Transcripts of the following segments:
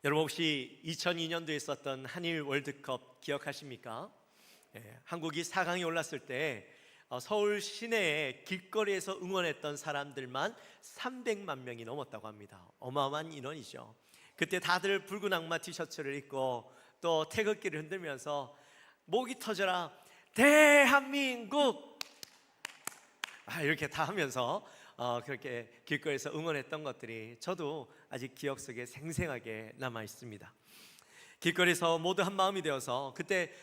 여러분 혹시 2002년도에 있었던 한일 월드컵 기억하십니까? 한국이 4강에 올랐을 때 서울 시내의 길거리에서 응원했던 사람들만 300만 명이 넘었다고 합니다. 어마어마한 인원이죠. 그때 다들 붉은 악마 티셔츠를 입고 또 태극기를 흔들면서 목이 터져라 대한민국 이렇게 다 하면서 그렇게 길거리에서 응원했던 것들이 저도 아직 기억 속에 생생하게 남아 있습니다. 길거리에서 모두 한 마음이 되어서 그때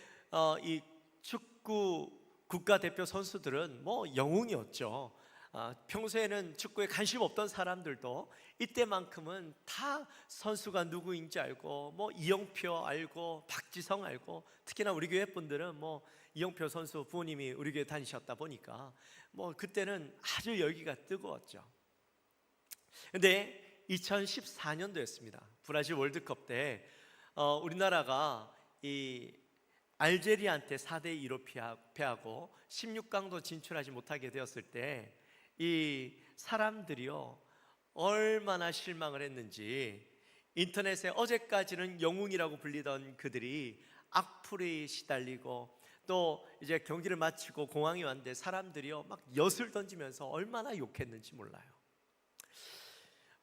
이 축구 국가대표 선수들은 영웅이었죠. 평소에는 축구에 관심 없던 사람들도 이때만큼은 다 선수가 누구인지 알고 이영표 알고 박지성 알고, 특히나 우리 교회 분들은 이영표 선수 부모님이 우리 교회 다니셨다 보니까 그때는 아주 열기가 뜨거웠죠. 근데 2014년도였습니다. 브라질 월드컵 때 우리나라가 이 알제리한테 4대2로 패하고 16강도 진출하지 못하게 되었을 때 이 사람들이요 얼마나 실망을 했는지, 인터넷에 어제까지는 영웅이라고 불리던 그들이 악플에 시달리고, 또 이제 경기를 마치고 공항에 왔는데 사람들이요 막 엿을 던지면서 얼마나 욕했는지 몰라요.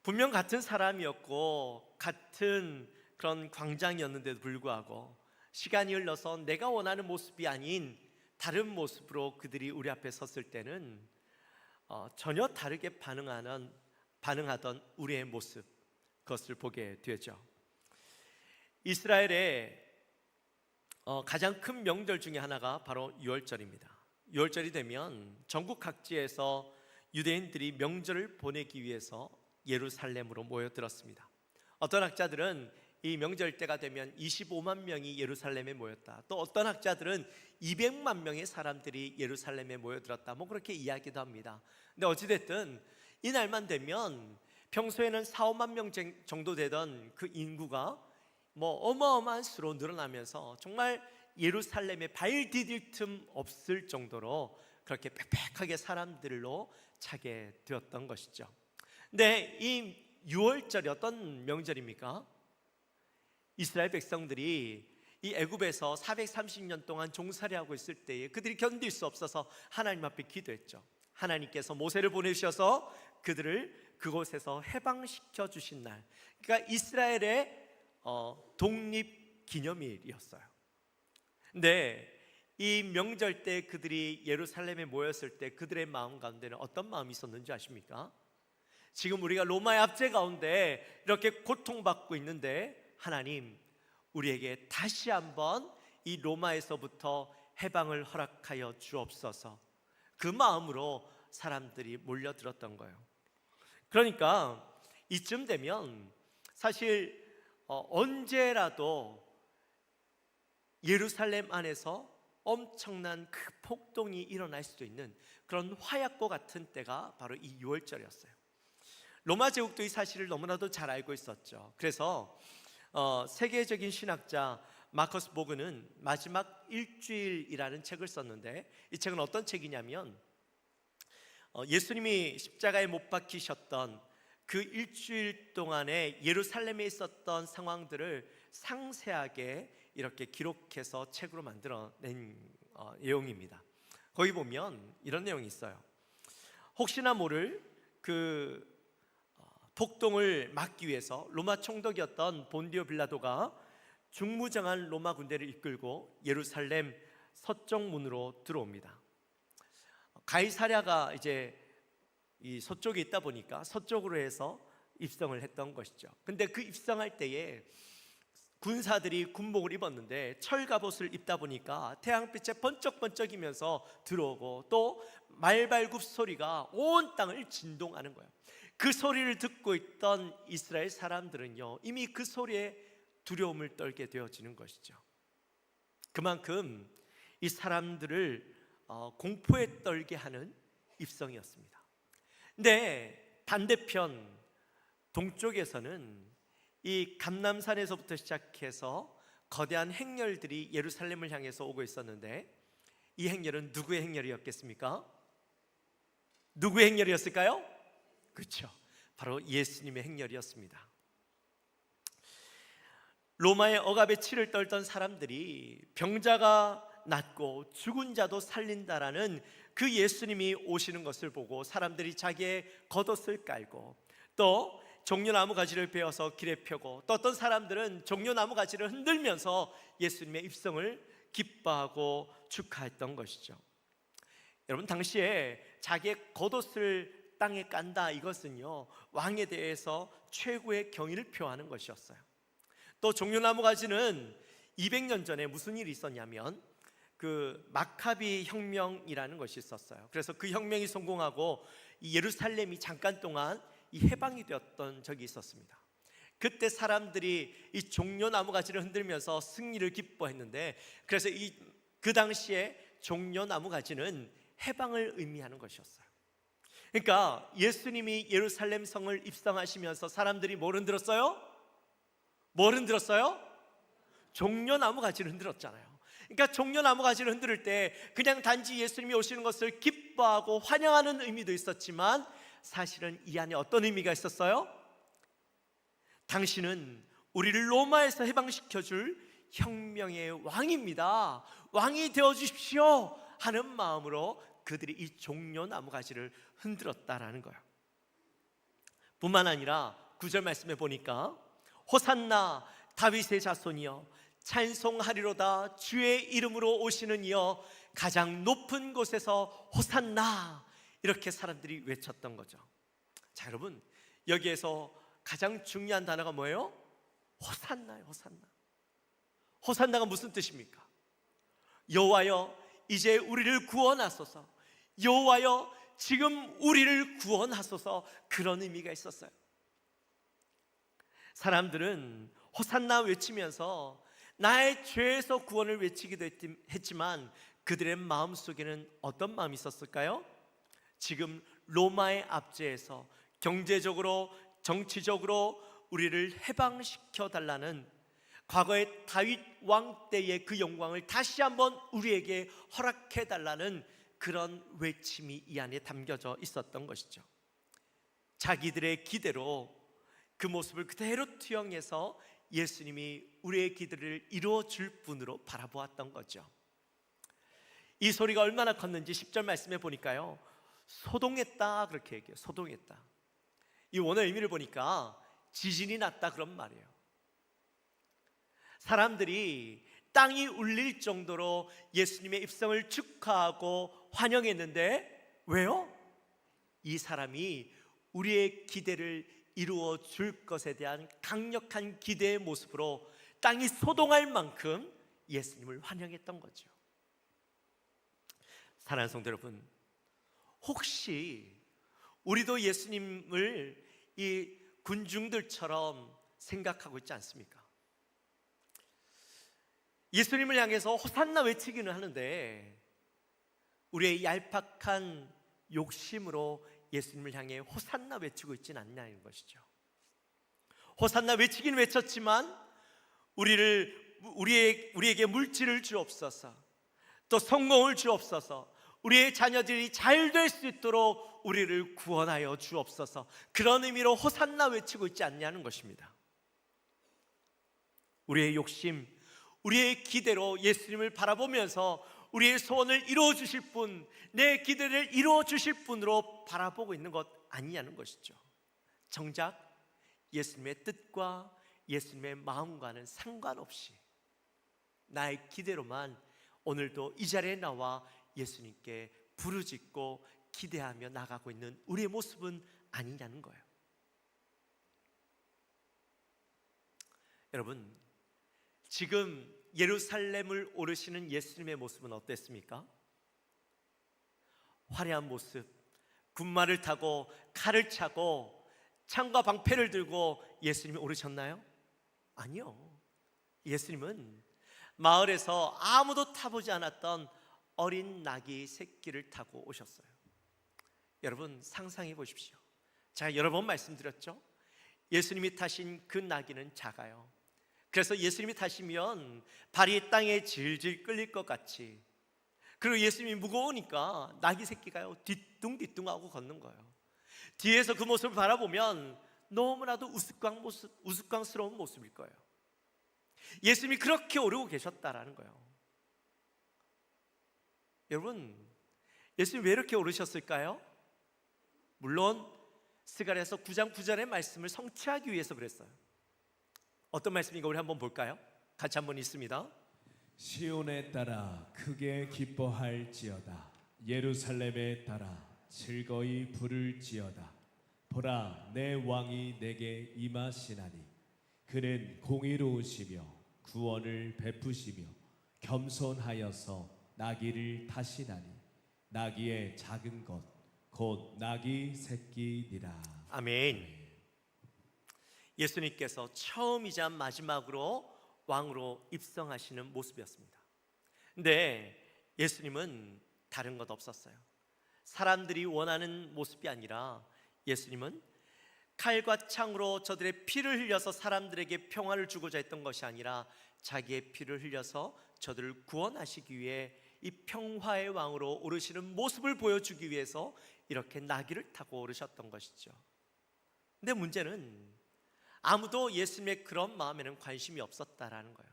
분명 같은 사람이었고 같은 그런 광장이었는데도 불구하고 시간이 흘러서 내가 원하는 모습이 아닌 다른 모습으로 그들이 우리 앞에 섰을 때는 전혀 다르게 반응하던 우리의 모습, 그것을 보게 되죠. 이스라엘의 가장 큰 명절 중에 하나가 바로 유월절입니다. 유월절이 되면 전국 각지에서 유대인들이 명절을 보내기 위해서 예루살렘으로 모여들었습니다. 어떤 학자들은 이 명절 때가 되면 25만 명이 예루살렘에 모였다, 또 어떤 학자들은 200만 명의 사람들이 예루살렘에 모여들었다, 그렇게 이야기도 합니다. 근데 어찌됐든 이날만 되면 평소에는 4, 5만 명 정도 되던 그 인구가 어마어마한 수로 늘어나면서 정말 예루살렘에 발 디딜 틈 없을 정도로 그렇게 빽빽하게 사람들로 차게 되었던 것이죠. 근데 이 유월절이 어떤 명절입니까? 이스라엘 백성들이 이 애굽에서 430년 동안 종살이하고 있을 때에 그들이 견딜 수 없어서 하나님 앞에 기도했죠. 하나님께서 모세를 보내셔서 그들을 그곳에서 해방시켜 주신 날, 그러니까 이스라엘의 독립기념일이었어요. 근데 이 명절 때 그들이 예루살렘에 모였을 때 그들의 마음 가운데는 어떤 마음이 있었는지 아십니까? 지금 우리가 로마의 압제 가운데 이렇게 고통받고 있는데 하나님, 우리에게 다시 한번 이 로마에서부터 해방을 허락하여 주옵소서, 그 마음으로 사람들이 몰려들었던 거예요. 그러니까 이쯤 되면 사실 언제라도 예루살렘 안에서 엄청난 그 폭동이 일어날 수도 있는 그런 화약고 같은 때가 바로 이 유월절이었어요. 로마 제국도 이 사실을 너무나도 잘 알고 있었죠. 그래서 세계적인 신학자 마커스 보그는 마지막 일주일이라는 책을 썼는데, 이 책은 어떤 책이냐면 예수님이 십자가에 못 박히셨던 그 일주일 동안에 예루살렘에 있었던 상황들을 상세하게 이렇게 기록해서 책으로 만들어낸 내용입니다. 거기 보면 이런 내용이 있어요. 혹시나 모를 그 폭동을 막기 위해서 로마 총독이었던 본디오 빌라도가 중무장한 로마 군대를 이끌고 예루살렘 서쪽 문으로 들어옵니다. 가이사랴가 이제 이 서쪽에 있다 보니까 서쪽으로 해서 입성을 했던 것이죠. 근데 그 입성할 때에 군사들이 군복을 입었는데 철갑옷을 입다 보니까 태양빛에 번쩍번쩍이면서 들어오고, 또 말발굽 소리가 온 땅을 진동하는 거예요. 그 소리를 듣고 있던 이스라엘 사람들은요 이미 그 소리에 두려움을 떨게 되어지는 것이죠. 그만큼 이 사람들을 공포에 떨게 하는 입성이었습니다. 근데 반대편 동쪽에서는 이 감람산에서부터 시작해서 거대한 행렬들이 예루살렘을 향해서 오고 있었는데, 이 행렬은 누구의 행렬이었겠습니까? 누구의 행렬이었을까요? 그렇죠, 바로 예수님의 행렬이었습니다. 로마의 억압에 치를 떨던 사람들이 병자가 낫고 죽은 자도 살린다라는 그 예수님이 오시는 것을 보고 사람들이 자기의 겉옷을 깔고 또 종려나무 가지를 베어서 길에 펴고 또 어떤 사람들은 종려나무 가지를 흔들면서 예수님의 입성을 기뻐하고 축하했던 것이죠. 여러분, 당시에 자기의 겉옷을 땅에 깐다, 이것은요 왕에 대해서 최고의 경의를 표하는 것이었어요. 또 종려나무 가지는 200년 전에 무슨 일이 있었냐면 그 마카비 혁명이라는 것이 있었어요. 그래서 그 혁명이 성공하고 이 예루살렘이 잠깐 동안 이 해방이 되었던 적이 있었습니다. 그때 사람들이 이 종려나무 가지를 흔들면서 승리를 기뻐했는데, 그래서 그 당시에 종려나무 가지는 해방을 의미하는 것이었어요. 그러니까 예수님이 예루살렘 성을 입성하시면서 사람들이 뭘 흔들었어요? 뭘 흔들었어요? 종려나무 가지를 흔들었잖아요. 그러니까 종려나무 가지를 흔들 때 그냥 단지 예수님이 오시는 것을 기뻐하고 환영하는 의미도 있었지만 사실은 이 안에 어떤 의미가 있었어요? 당신은 우리를 로마에서 해방시켜줄 혁명의 왕입니다, 왕이 되어주십시오 하는 마음으로 그들이 이 종려나무 가지를 흔들었다라는 거예요. 뿐만 아니라 9절 말씀에 보니까 호산나 다윗의 자손이여 찬송하리로다, 주의 이름으로 오시는 이여 가장 높은 곳에서 호산나, 이렇게 사람들이 외쳤던 거죠. 자, 여러분, 여기에서 가장 중요한 단어가 뭐예요? 호산나예요. 호산나. 호산나가 무슨 뜻입니까? 여호와여 이제 우리를 구원하소서, 여호와여 지금 우리를 구원하소서, 그런 의미가 있었어요. 사람들은 호산나 외치면서 나의 죄에서 구원을 외치기도 했지만 그들의 마음속에는 어떤 마음이 있었을까요? 지금 로마의 압제에서 경제적으로 정치적으로 우리를 해방시켜 달라는 과거의 다윗 왕 때의 그 영광을 다시 한번 우리에게 허락해 달라는 그런 외침이 이 안에 담겨져 있었던 것이죠. 자기들의 기대로 그 모습을 그대로 투영해서 예수님이 우리의 기도를 이루어줄 분으로 바라보았던 거죠. 이 소리가 얼마나 컸는지 10절 말씀에 보니까요 소동했다, 그렇게 얘기해요. 소동했다. 이 원어 의미를 보니까 지진이 났다, 그런 말이에요. 사람들이 땅이 울릴 정도로 예수님의 입성을 축하하고 환영했는데 왜요? 이 사람이 우리의 기대를 이루어 줄 것에 대한 강력한 기대의 모습으로 땅이 소동할 만큼 예수님을 환영했던 거죠. 사랑하는 성도 여러분, 혹시 우리도 예수님을 이 군중들처럼 생각하고 있지 않습니까? 예수님을 향해서 호산나 외치기는 하는데 우리의 얄팍한 욕심으로 예수님을 향해 호산나 외치고 있지는 않냐는 것이죠. 호산나 외치긴 외쳤지만 우리에게 물질을 주옵소서, 또 성공을 주옵소서, 우리의 자녀들이 잘 될 수 있도록 우리를 구원하여 주옵소서, 그런 의미로 호산나 외치고 있지 않냐는 것입니다. 우리의 욕심, 우리의 기대로 예수님을 바라보면서 우리의 소원을 이루어 주실 분, 내 기대를 이루어 주실 분으로 바라보고 있는 것 아니냐는 것이죠. 정작 예수님의 뜻과 예수님의 마음과는 상관없이 나의 기대로만 오늘도 이 자리에 나와 예수님께 부르짖고 기대하며 나가고 있는 우리의 모습은 아니냐는 거예요. 여러분, 지금 예루살렘을 오르시는 예수님의 모습은 어땠습니까? 화려한 모습, 군마를 타고 칼을 차고 창과 방패를 들고 예수님이 오르셨나요? 아니요. 예수님은 마을에서 아무도 타보지 않았던 어린 나귀 새끼를 타고 오셨어요. 여러분, 상상해 보십시오. 제가 여러 번 말씀드렸죠? 예수님이 타신 그 나귀는 작아요. 그래서 예수님이 타시면 발이 땅에 질질 끌릴 것 같이, 그리고 예수님이 무거우니까 나귀 새끼가요 뒤뚱뒤뚱하고 걷는 거예요. 뒤에서 그 모습을 바라보면 너무나도 우스꽝스러운 모습일 거예요. 예수님이 그렇게 오르고 계셨다라는 거예요. 여러분, 예수님이 왜 이렇게 오르셨을까요? 물론 스가랴서 9장 9절의 말씀을 성취하기 위해서 그랬어요. 어떤 말씀인가 우리 한번 볼까요? 같이 한번 읽습니다. 시온에 따라 크게 기뻐할지어다. 예루살렘에 따라 즐거이 부를지어다. 보라, 내 왕이 내게 임하시나니 그는 공의로우시며 구원을 베푸시며 겸손하여서 나귀를 타시나니 나귀의 작은 것 곧 나귀 새끼니라. 아멘. 예수님께서 처음이자 마지막으로 왕으로 입성하시는 모습이었습니다. 근데 예수님은 다른 것 없었어요. 사람들이 원하는 모습이 아니라 예수님은 칼과 창으로 저들의 피를 흘려서 사람들에게 평화를 주고자 했던 것이 아니라 자기의 피를 흘려서 저들을 구원하시기 위해 이 평화의 왕으로 오르시는 모습을 보여주기 위해서 이렇게 나귀를 타고 오르셨던 것이죠. 근데 문제는 아무도 예수님의 그런 마음에는 관심이 없었다라는 거예요.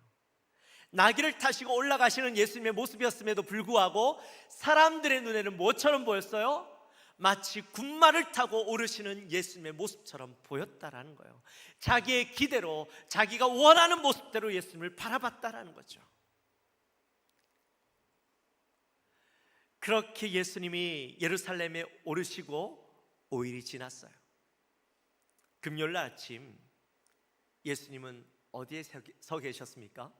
나귀를 타시고 올라가시는 예수님의 모습이었음에도 불구하고 사람들의 눈에는 뭐처럼 보였어요? 마치 군마를 타고 오르시는 예수님의 모습처럼 보였다라는 거예요. 자기의 기대로, 자기가 원하는 모습대로 예수님을 바라봤다라는 거죠. 그렇게 예수님이 예루살렘에 오르시고 5일이 지났어요. 금요일 날 아침 예수님은 어디에 서 계셨습니까?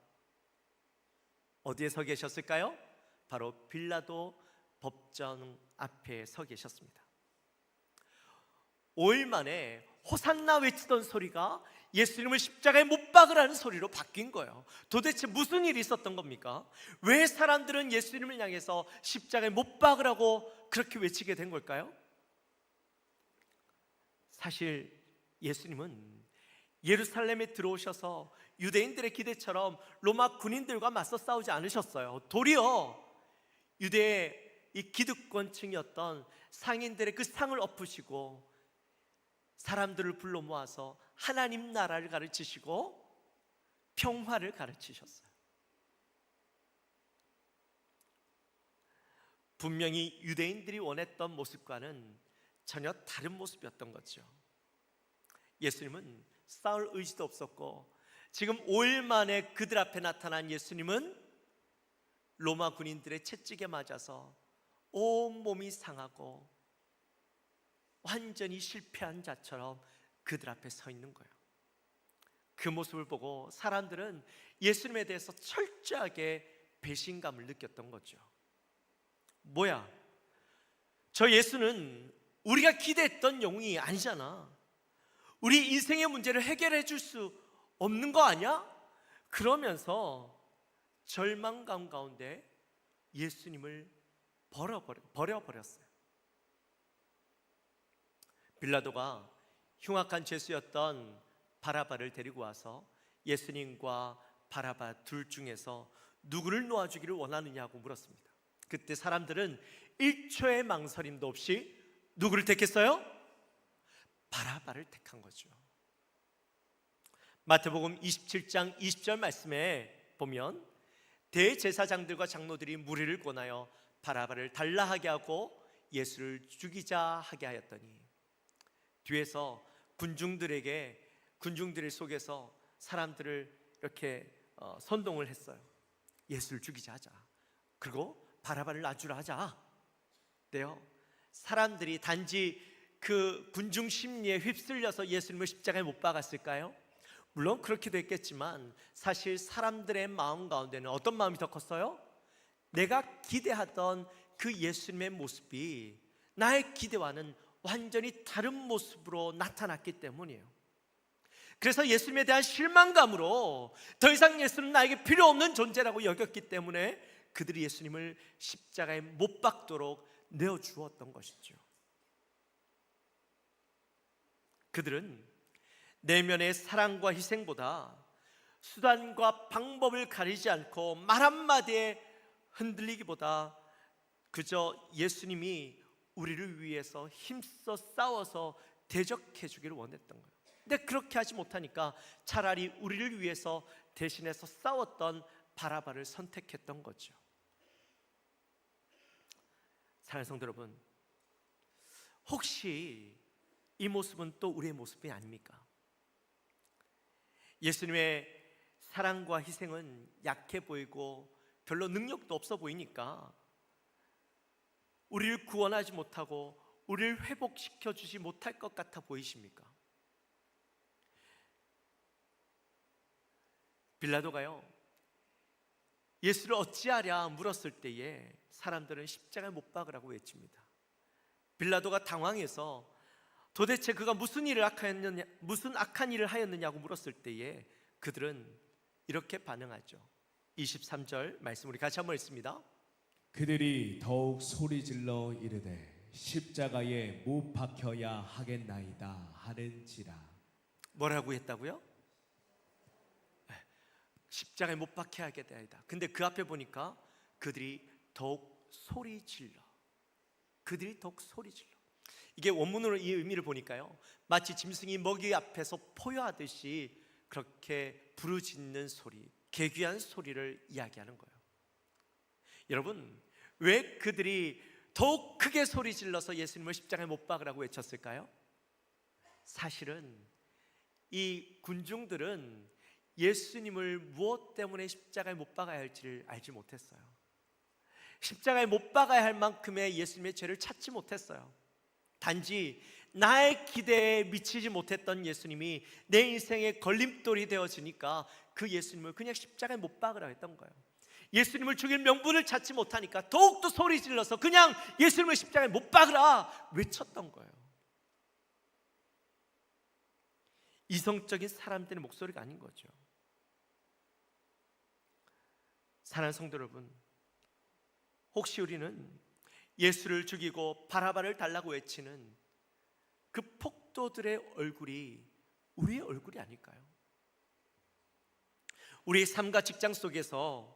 어디에 서 계셨을까요? 바로 빌라도 법정 앞에 서 계셨습니다. 5일 만에 호산나 외치던 소리가 예수님을 십자가에 못 박으라는 소리로 바뀐 거예요. 도대체 무슨 일이 있었던 겁니까? 왜 사람들은 예수님을 향해서 십자가에 못 박으라고 그렇게 외치게 된 걸까요? 사실 예수님은 예루살렘에 들어오셔서 유대인들의 기대처럼 로마 군인들과 맞서 싸우지 않으셨어요. 도리어 유대의 이 기득권층이었던 상인들의 그 상을 엎으시고 사람들을 불러 모아서 하나님 나라를 가르치시고 평화를 가르치셨어요. 분명히 유대인들이 원했던 모습과는 전혀 다른 모습이었던 거죠. 예수님은 싸울 의지도 없었고 지금 5일 만에 그들 앞에 나타난 예수님은 로마 군인들의 채찍에 맞아서 온몸이 상하고 완전히 실패한 자처럼 그들 앞에 서 있는 거예요. 그 모습을 보고 사람들은 예수님에 대해서 철저하게 배신감을 느꼈던 거죠. 뭐야? 저 예수는 우리가 기대했던 영웅이 아니잖아. 우리 인생의 문제를 해결해 줄 수 없는 거 아니야? 그러면서 절망감 가운데 예수님을 버려버렸어요. 빌라도가 흉악한 죄수였던 바라바를 데리고 와서 예수님과 바라바 둘 중에서 누구를 놓아주기를 원하느냐고 물었습니다. 그때 사람들은 1초의 망설임도 없이 누구를 택했어요? 바라바를 택한 거죠. 마태복음 27장 20절 말씀에 보면 대제사장들과 장로들이 무리를 권하여 바라바를 달라하게 하고 예수를 죽이자 하게 하였더니 뒤에서 군중들의 속에서 사람들을 이렇게 선동을 했어요. 예수를 죽이자 하자. 그리고 바라바를 놔주라 하자. 네요. 사람들이 단지 그 군중 심리에 휩쓸려서 예수님을 십자가에 못 박았을까요? 물론 그렇게도 했겠지만 사실 사람들의 마음 가운데는 어떤 마음이 더 컸어요? 내가 기대하던 그 예수님의 모습이 나의 기대와는 완전히 다른 모습으로 나타났기 때문이에요. 그래서 예수님에 대한 실망감으로 더 이상 예수는 나에게 필요 없는 존재라고 여겼기 때문에 그들이 예수님을 십자가에 못 박도록 내어주었던 것이죠. 그들은 내면의 사랑과 희생보다 수단과 방법을 가리지 않고 말 한마디에 흔들리기보다 그저 예수님이 우리를 위해서 힘써 싸워서 대적해 주기를 원했던 거예요. 근데 그렇게 하지 못하니까 차라리 우리를 위해서 대신해서 싸웠던 바라바를 선택했던 거죠. 사랑하는 성도 여러분, 혹시 이 모습은 또 우리의 모습이 아닙니까? 예수님의 사랑과 희생은 약해 보이고 별로 능력도 없어 보이니까 우리를 구원하지 못하고 우리를 회복시켜 주지 못할 것 같아 보이십니까? 빌라도가요, 예수를 어찌하랴 물었을 때에 사람들은 십자가에 못 박으라고 외칩니다. 빌라도가 당황해서 도대체 그가 무슨 악한 일을 하였느냐고 물었을 때에 그들은 이렇게 반응하죠. 23절 말씀 우리 같이 한번 읽습니다. 그들이 더욱 소리질러 이르되 십자가에 못 박혀야 하겠나이다 하는지라. 뭐라고 했다고요? 십자가에 못 박혀야 하겠나이다. 근데 그 앞에 보니까 그들이 더욱 소리질러. 이게 원문으로 이 의미를 보니까요, 마치 짐승이 먹이 앞에서 포효하듯이 그렇게 부르짖는 소리, 괴기한 소리를 이야기하는 거예요. 여러분, 왜 그들이 더욱 크게 소리 질러서 예수님을 십자가에 못 박으라고 외쳤을까요? 사실은 이 군중들은 예수님을 무엇 때문에 십자가에 못 박아야 할지를 알지 못했어요. 십자가에 못 박아야 할 만큼의 예수님의 죄를 찾지 못했어요. 단지 나의 기대에 미치지 못했던 예수님이 내 인생의 걸림돌이 되어지니까 그 예수님을 그냥 십자가에 못 박으라 했던 거예요. 예수님을 죽일 명분을 찾지 못하니까 더욱더 소리 질러서 그냥 예수님을 십자가에 못 박으라 외쳤던 거예요. 이성적인 사람들의 목소리가 아닌 거죠. 사랑하는 성도 여러분, 혹시 우리는 예수를 죽이고 바라바를 달라고 외치는 그 폭도들의 얼굴이 우리의 얼굴이 아닐까요? 우리의 삶과 직장 속에서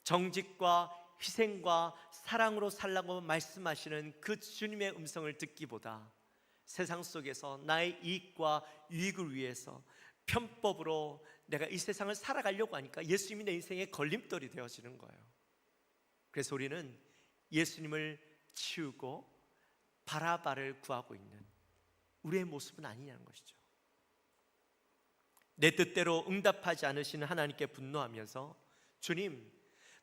정직과 희생과 사랑으로 살라고 말씀하시는 그 주님의 음성을 듣기보다 세상 속에서 나의 이익과 유익을 위해서 편법으로 내가 이 세상을 살아가려고 하니까 예수님이 내 인생의 걸림돌이 되어지는 거예요. 그래서 우리는 예수님을 치우고 바라바를 구하고 있는 우리의 모습은 아니냐는 것이죠. 내 뜻대로 응답하지 않으시는 하나님께 분노하면서 주님,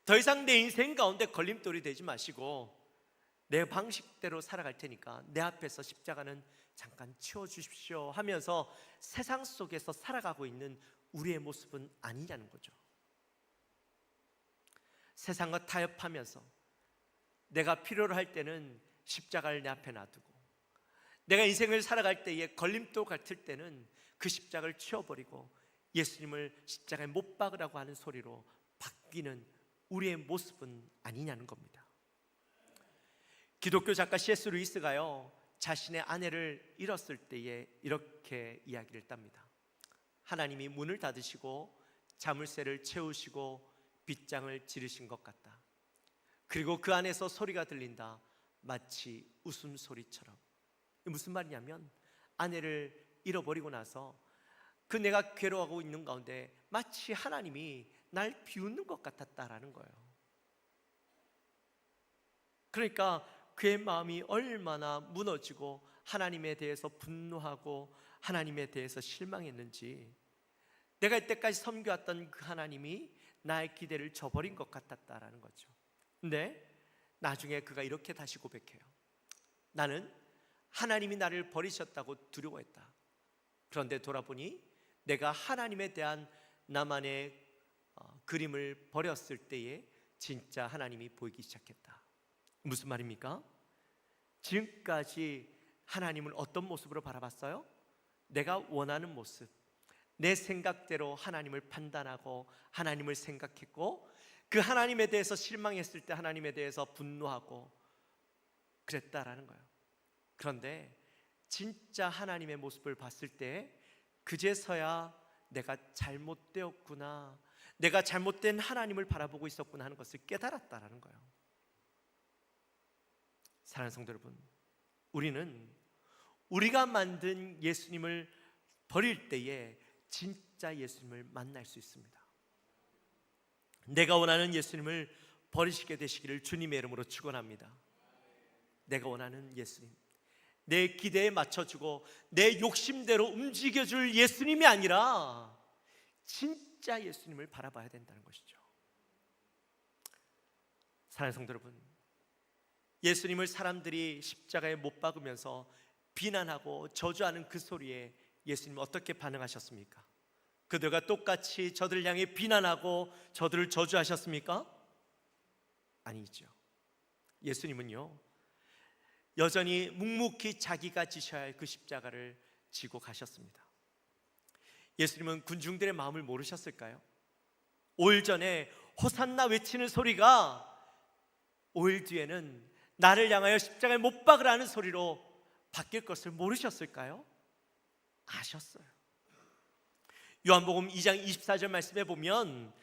더 이상 내 인생 가운데 걸림돌이 되지 마시고 내 방식대로 살아갈 테니까 내 앞에서 십자가는 잠깐 치워주십시오 하면서 세상 속에서 살아가고 있는 우리의 모습은 아니냐는 거죠. 세상과 타협하면서 내가 필요로 할 때는 십자가를 내 앞에 놔두고 내가 인생을 살아갈 때에 걸림돌 같을 때는 그 십자가를 치워버리고 예수님을 십자가에 못 박으라고 하는 소리로 바뀌는 우리의 모습은 아니냐는 겁니다. 기독교 작가 C.S. 루이스가요, 자신의 아내를 잃었을 때에 이렇게 이야기를 땁니다. 하나님이 문을 닫으시고 자물쇠를 채우시고 빗장을 지르신 것 같다. 그리고 그 안에서 소리가 들린다. 마치 웃음소리처럼. 무슨 말이냐면 아내를 잃어버리고 나서 그 내가 괴로워하고 있는 가운데 마치 하나님이 날 비웃는 것 같았다라는 거예요. 그러니까 그의 마음이 얼마나 무너지고 하나님에 대해서 분노하고 하나님에 대해서 실망했는지, 내가 이때까지 섬겨왔던 그 하나님이 나의 기대를 저버린 것 같았다라는 거죠. 근데 나중에 그가 이렇게 다시 고백해요. 나는 하나님이 나를 버리셨다고 두려워했다. 그런데 돌아보니 내가 하나님에 대한 나만의 그림을 버렸을 때에 진짜 하나님이 보이기 시작했다. 무슨 말입니까? 지금까지 하나님을 어떤 모습으로 바라봤어요? 내가 원하는 모습, 내 생각대로 하나님을 판단하고 하나님을 생각했고 그 하나님에 대해서 실망했을 때 하나님에 대해서 분노하고 그랬다라는 거예요. 그런데 진짜 하나님의 모습을 봤을 때 그제서야 내가 잘못되었구나, 내가 잘못된 하나님을 바라보고 있었구나 하는 것을 깨달았다라는 거예요. 사랑하는 성도 여러분, 우리는 우리가 만든 예수님을 버릴 때에 진짜 예수님을 만날 수 있습니다. 내가 원하는 예수님을 버리시게 되시기를 주님의 이름으로 축원합니다. 내가 원하는 예수님, 내 기대에 맞춰주고 내 욕심대로 움직여줄 예수님이 아니라 진짜 예수님을 바라봐야 된다는 것이죠. 사랑하는 성도 여러분, 예수님을 사람들이 십자가에 못 박으면서 비난하고 저주하는 그 소리에 예수님은 어떻게 반응하셨습니까? 그들과 똑같이 저들을 향해 비난하고 저들을 저주하셨습니까? 아니죠. 예수님은요, 여전히 묵묵히 자기가 지셔야 할 그 십자가를 지고 가셨습니다. 예수님은 군중들의 마음을 모르셨을까요? 5일 전에 호산나 외치는 소리가 5일 뒤에는 나를 향하여 십자가에 못 박으라는 소리로 바뀔 것을 모르셨을까요? 아셨어요. 요한복음 2장 24절 말씀에 보면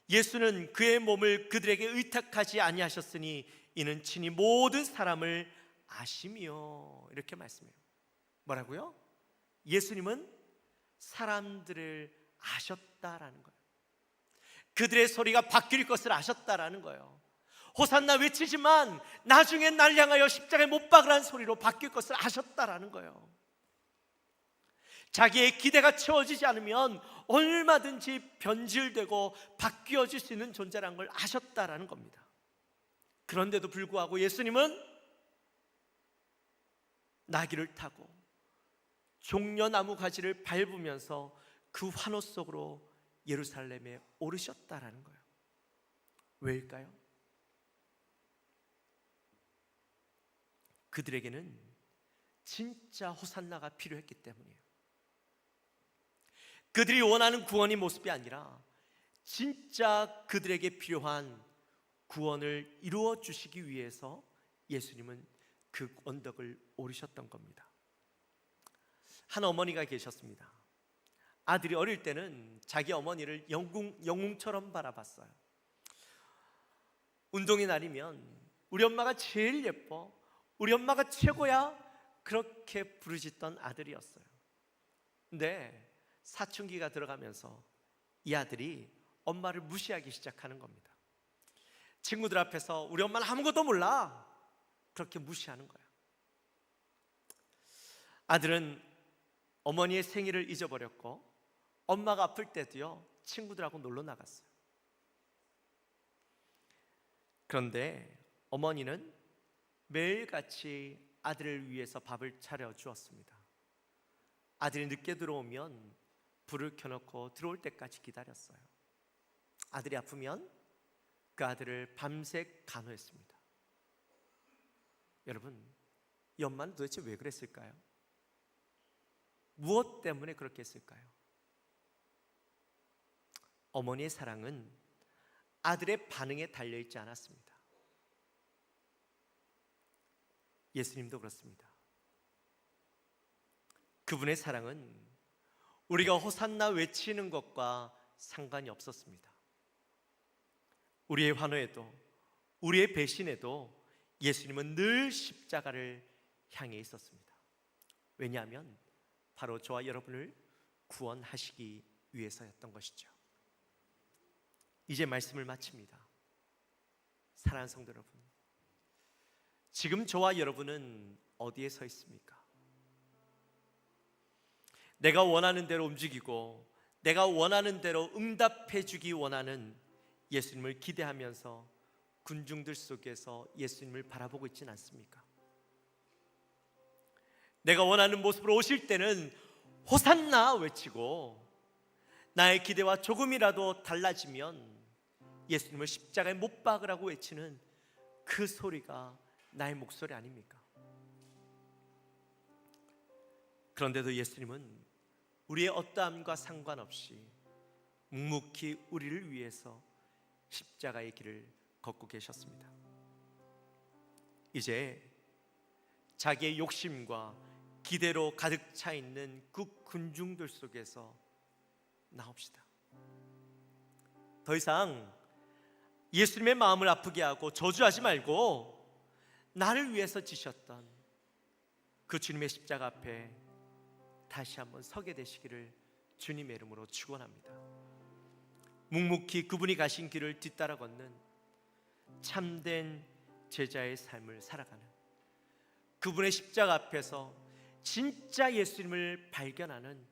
예수는 그의 몸을 그들에게 의탁하지 아니하셨으니 이는 친히 모든 사람을 아시며, 이렇게 말씀해요. 뭐라고요? 예수님은 사람들을 아셨다라는 거예요. 그들의 소리가 바뀔 것을 아셨다라는 거예요. 호산나 외치지만 나중에 날 향하여 십자가에 못 박으라는 소리로 바뀔 것을 아셨다라는 거예요. 자기의 기대가 채워지지 않으면 얼마든지 변질되고 바뀌어질 수 있는 존재라는 걸 아셨다라는 겁니다. 그런데도 불구하고 예수님은 나귀를 타고 종려나무 가지를 밟으면서 그 환호 속으로 예루살렘에 오르셨다라는 거예요. 왜일까요? 그들에게는 진짜 호산나가 필요했기 때문이에요. 그들이 원하는 구원의 모습이 아니라 진짜 그들에게 필요한 구원을 이루어 주시기 위해서 예수님은 그 언덕을 오르셨던 겁니다. 한 어머니가 계셨습니다. 아들이 어릴 때는 자기 어머니를 영웅처럼 바라봤어요. 운동의 날이면 우리 엄마가 제일 예뻐, 우리 엄마가 최고야, 그렇게 부르짖던 아들이었어요. 근데 사춘기가 들어가면서 이 아들이 엄마를 무시하기 시작하는 겁니다. 친구들 앞에서 우리 엄마는 아무것도 몰라, 그렇게 무시하는 거예요. 아들은 어머니의 생일을 잊어버렸고 엄마가 아플 때도요, 친구들하고 놀러 나갔어요. 그런데 어머니는 매일같이 아들을 위해서 밥을 차려 주었습니다. 아들이 늦게 들어오면 불을 켜놓고 들어올 때까지 기다렸어요. 아들이 아프면 그 아들을 밤새 간호했습니다. 여러분, 이 엄마는 도대체 왜 그랬을까요? 무엇 때문에 그렇게 했을까요? 어머니의 사랑은 아들의 반응에 달려있지 않았습니다. 예수님도 그렇습니다. 그분의 사랑은 우리가 호산나 외치는 것과 상관이 없었습니다. 우리의 환호에도 우리의 배신에도 예수님은 늘 십자가를 향해 있었습니다. 왜냐하면 바로 저와 여러분을 구원하시기 위해서였던 것이죠. 이제 말씀을 마칩니다. 사랑하는 성도 여러분, 지금 저와 여러분은 어디에 서 있습니까? 내가 원하는 대로 움직이고 내가 원하는 대로 응답해 주기 원하는 예수님을 기대하면서 군중들 속에서 예수님을 바라보고 있지는 않습니까? 내가 원하는 모습으로 오실 때는 호산나 외치고 나의 기대와 조금이라도 달라지면 예수님을 십자가에 못 박으라고 외치는 그 소리가 나의 목소리 아닙니까? 그런데도 예수님은 우리의 어떠함과 상관없이 묵묵히 우리를 위해서 십자가의 길을 걷고 계셨습니다. 이제 자기의 욕심과 기대로 가득 차 있는 그 군중들 속에서 나옵시다. 더 이상 예수님의 마음을 아프게 하고 저주하지 말고 나를 위해서 지셨던 그 주님의 십자가 앞에 다시 한번 서게 되시기를 주님의 이름으로 축원합니다. 묵묵히 그분이 가신 길을 뒤따라 걷는 참된 제자의 삶을 살아가는, 그분의 십자가 앞에서 진짜 예수님을 발견하는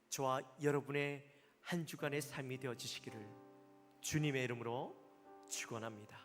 저와 여러분의 한 주간의 삶이 되어지시기를 주님의 이름으로 축원합니다.